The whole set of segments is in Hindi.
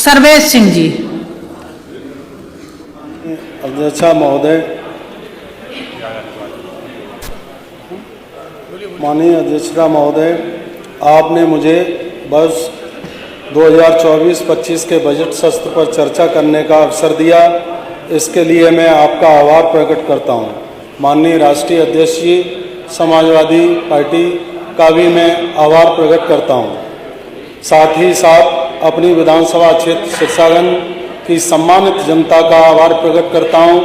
सर्वेश सिंह जी। अध्यक्षा महोदय, माननीय अध्यक्षा महोदय, आपने मुझे वर्ष 2024-25 के बजट सत्र पर चर्चा करने का अवसर दिया, इसके लिए मैं आपका आभार प्रकट करता हूं। माननीय राष्ट्रीय अध्यक्ष जी, समाजवादी पार्टी का भी मैं आभार प्रकट करता हूं। साथ ही साथ अपनी विधानसभा क्षेत्र सिरसागंज की सम्मानित जनता का आभार प्रकट करता हूं,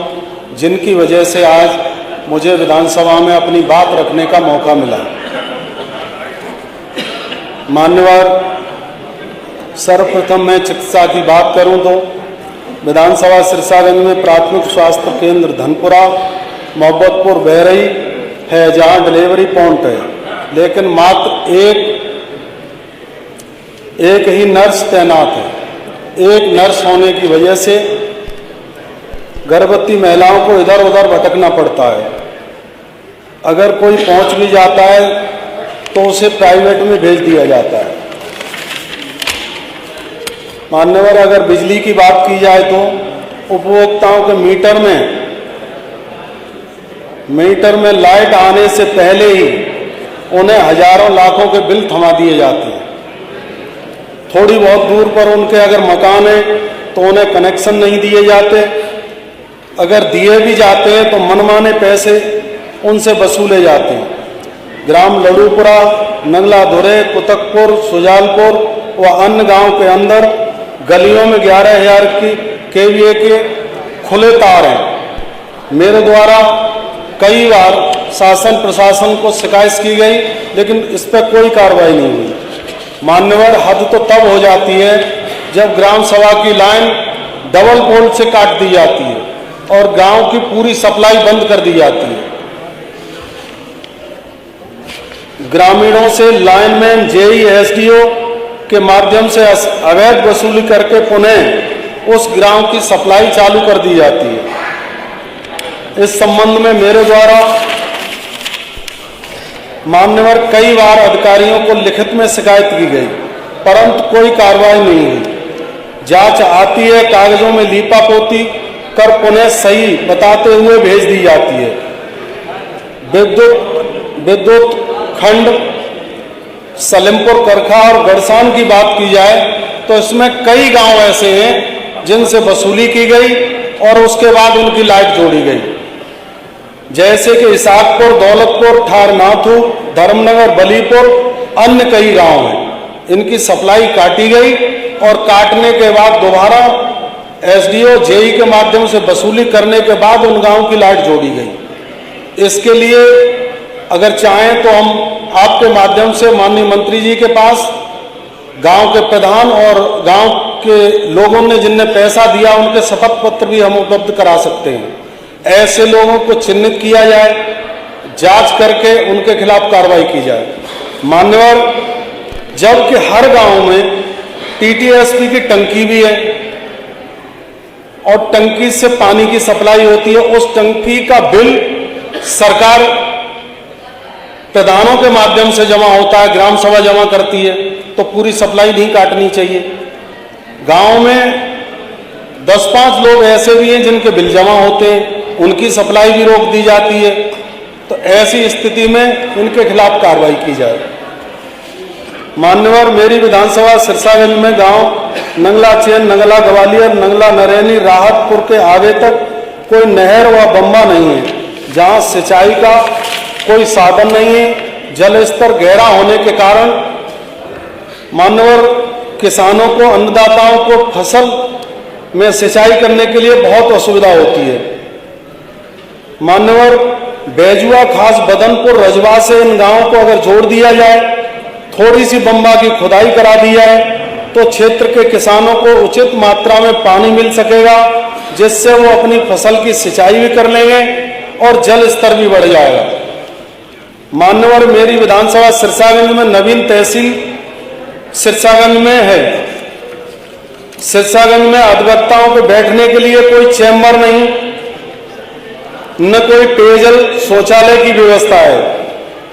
जिनकी वजह से आज मुझे विधानसभा में अपनी बात रखने का मौका मिला। मान्यवर, सर्वप्रथम मैं चिकित्सा की बात करूं तो विधानसभा सिरसागंज में प्राथमिक स्वास्थ्य केंद्र धनपुरा मोहब्बतपुर बहरई है, जहां डिलीवरी पॉइंट है, लेकिन मात्र एक ही नर्स तैनात है। एक नर्स होने की वजह से गर्भवती महिलाओं को इधर उधर भटकना पड़ता है। अगर कोई पहुंच भी जाता है तो उसे प्राइवेट में भेज दिया जाता है। मान्यवर, अगर बिजली की बात की जाए तो उपभोक्ताओं के मीटर में लाइट आने से पहले ही उन्हें हजारों लाखों के बिल थमा दिए जाते हैं। थोड़ी बहुत दूर पर उनके अगर मकान है तो उन्हें कनेक्शन नहीं दिए जाते। अगर दिए भी जाते हैं तो मनमाने पैसे उनसे वसूले जाते हैं। ग्राम लड़ूपुरा, नंगला धुरे, कुतकपुर, सुजालपुर व अन्य गांव के अंदर गलियों में 11,000 केवीए के खुले तार हैं। मेरे द्वारा कई बार शासन प्रशासन को शिकायत की गई, लेकिन इस पर कोई कार्रवाई नहीं हुई। मान्यवर, हद तो तब हो जाती है जब ग्राम सभा की लाइन डबल पोल से काट दी जाती है और गांव की पूरी सप्लाई बंद कर दी जाती है। ग्रामीणों से लाइनमैन, जेई, एसडीओ के माध्यम से अवैध वसूली करके पुनः उस ग्राम की सप्लाई चालू कर दी जाती है। इस संबंध में मेरे द्वारा मान्यवर कई बार अधिकारियों को लिखित में शिकायत की गई, परंतु कोई कार्रवाई नहीं हुई। जांच आती है, कागजों में लीपापोती कर पुनः सही बताते हुए भेज दी जाती है। विद्युत खंड सलेमपुर, करखा और गड़सान की बात की जाए तो इसमें कई गांव ऐसे हैं जिनसे वसूली की गई और उसके बाद उनकी लाइट जोड़ी गई, जैसे कि इसाकपुर, दौलतपुर, ठारनाथू, धर्मनगर, बलीपुर, अन्य कई गांव हैं। इनकी सप्लाई काटी गई और काटने के बाद दोबारा एसडीओ, जेई के माध्यम से वसूली करने के बाद उन गांव की लाइट जोड़ी गई। इसके लिए अगर चाहें तो हम आपके माध्यम से माननीय मंत्री जी के पास गांव के प्रधान और गांव के लोगों ने जिनने पैसा दिया उनके शपथ पत्र भी हम उपलब्ध करा सकते हैं। ऐसे लोगों को चिन्हित किया जाए, जांच करके उनके खिलाफ कार्रवाई की जाए। मान्यवर, जबकि हर गांव में टीटीएसपी की टंकी भी है और टंकी से पानी की सप्लाई होती है, उस टंकी का बिल सरकार प्रधानों के माध्यम से जमा होता है, ग्राम सभा जमा करती है, तो पूरी सप्लाई नहीं काटनी चाहिए। गांव में 10-5 लोग ऐसे भी हैं जिनके बिल जमा होते हैं, उनकी सप्लाई भी रोक दी जाती है। तो ऐसी स्थिति में इनके खिलाफ कार्रवाई की जाए। मान्यवर, मेरी विधानसभा सिरसागंज में गांव नंगला चैन, नंगला ग्वालियर, नंगला नरैनी, राहतपुर के आगे तक कोई नहर व बम्बा नहीं है, जहां सिंचाई का कोई साधन नहीं है। जल स्तर गहरा होने के कारण मान्यवर किसानों को, अन्नदाताओं को फसल में सिंचाई करने के लिए बहुत असुविधा होती है। मान्यवर, बैजुआ, खास बदनपुर, रजवा से इन गांवों को अगर जोड़ दिया जाए, थोड़ी सी बम्बा की खुदाई करा दी जाए तो क्षेत्र के किसानों को उचित मात्रा में पानी मिल सकेगा, जिससे वो अपनी फसल की सिंचाई भी कर लेंगे और जल स्तर भी बढ़ जाएगा। मान्यवर, मेरी विधानसभा सिरसागंज में नवीन तहसील सिरसागंज में है। सिरसागंज में अधिवक्ताओं के बैठने के लिए कोई चैम्बर नहीं, न कोई पेयजल शौचालय की व्यवस्था है।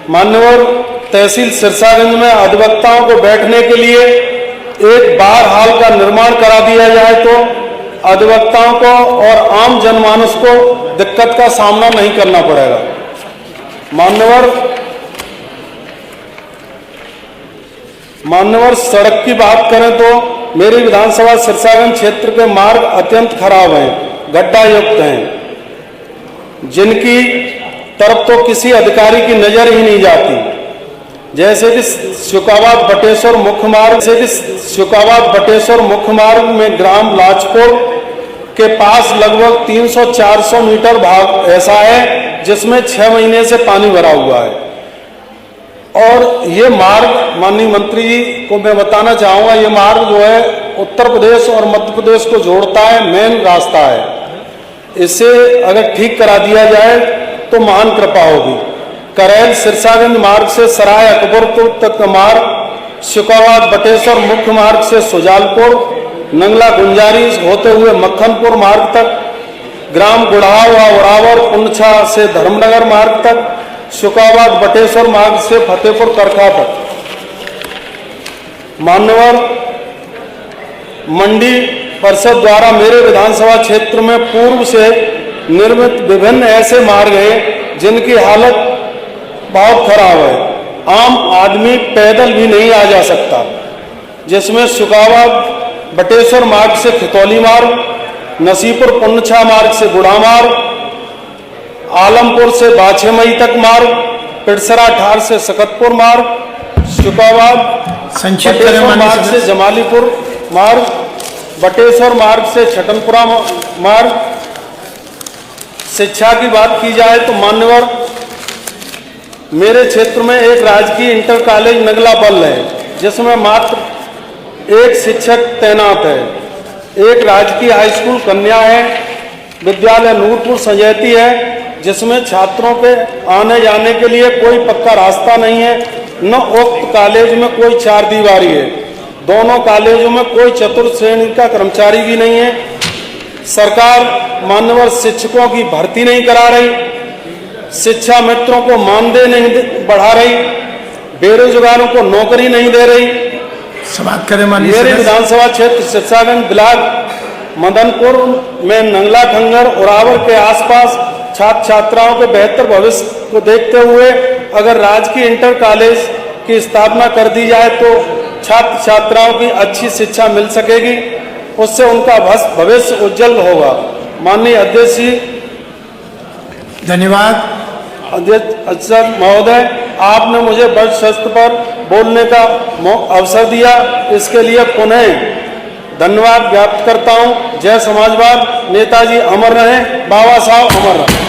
मान्यवर, तहसील सिरसागंज में अधिवक्ताओं को बैठने के लिए एक बार हाल का निर्माण करा दिया जाए तो अधिवक्ताओं को और आम जनमानस को दिक्कत का सामना नहीं करना पड़ेगा। मान्यवर सड़क की बात करें तो मेरी विधानसभा सिरसागंज क्षेत्र के मार्ग अत्यंत खराब हैं, गड्ढा युक्त हैं, जिनकी तरफ तो किसी अधिकारी की नजर ही नहीं जाती। जैसे कि शुकाबाद बटेश्वर मुख्य मार्ग में ग्राम लाजपुर के पास लगभग 300-400 मीटर भाग ऐसा है जिसमें 6 महीने से पानी भरा हुआ है। और ये मार्ग माननीय मंत्री जी को मैं बताना चाहूँगा, ये मार्ग जो है उत्तर प्रदेश और मध्य प्रदेश को जोड़ता है, मेन रास्ता है। इसे अगर ठीक करा दिया जाए तो महान कृपा होगी। करेल सिरसागंज मार्ग से सराय अकबरपुर तक का मार्ग, शुकाबाद बटेश्वर मुख्य मार्ग से सुजालपुर, नंगला गुंजारी होते हुए मक्खनपुर मार्ग तक, ग्राम गुड़ाव व उरावर पुंछा से धर्मनगर मार्ग तक, शुकाबाद बटेश्वर मार्ग से फतेहपुर करखा तक। मान्यवर मंडी परिषद द्वारा मेरे विधानसभा क्षेत्र में पूर्व से निर्मित विभिन्न ऐसे मार्ग हैं जिनकी हालत बहुत खराब है, आम आदमी पैदल भी नहीं आ जा सकता, जिसमें शुकाबाद बटेश्वर मार्ग से खितौली मार्ग, नसीपुर पुन्नछा मार्ग से गुड़ा मार्ग, आलमपुर से बाछेमई तक मार्ग, पिड़सरा ठार से सकतपुर मार्ग, शुकाबाद बटेश्वर मार्ग से जमालीपुर मार्ग, बटेश्वर मार्ग से छटनपुरा मार्ग। शिक्षा की बात की जाए तो मान्यवर मेरे क्षेत्र में एक राजकीय इंटर कॉलेज नगला बल है जिसमें मात्र एक शिक्षक तैनात है, एक राजकीय हाई स्कूल कन्या है, विद्यालय नूरपुर सजैती है जिसमें छात्रों के आने जाने के लिए कोई पक्का रास्ता नहीं है, न उक्त कॉलेज में कोई चार दीवारी है, दोनों कॉलेजों में कोई चतुर्थ श्रेणी का कर्मचारी भी नहीं है। सरकार मान्यवर शिक्षकों की भर्ती नहीं करा रही, शिक्षा मित्रों को मानदेय नहीं बढ़ा रही, बेरोजगारों को नौकरी नहीं दे रही। समाप्त करें। मेरे विधानसभा क्षेत्र सिरसागंज ब्लॉक मदनपुर में नंगला खंगर उरावर के आसपास छात्र छात्राओं के बेहतर भविष्य को देखते हुए अगर राजकीय इंटर कॉलेज की स्थापना कर दी जाए तो छात्र छात्राओं की अच्छी शिक्षा मिल सकेगी, उससे उनका भविष्य उज्जवल होगा। माननीय अध्यक्ष जी, धन्यवाद। अध्यक्ष महोदय, आपने मुझे वर्चस्व पर बोलने का अवसर दिया, इसके लिए पुनः धन्यवाद ज्ञापित करता हूं। जय समाजवाद, नेताजी अमर रहे, बाबा साहब अमर रहे।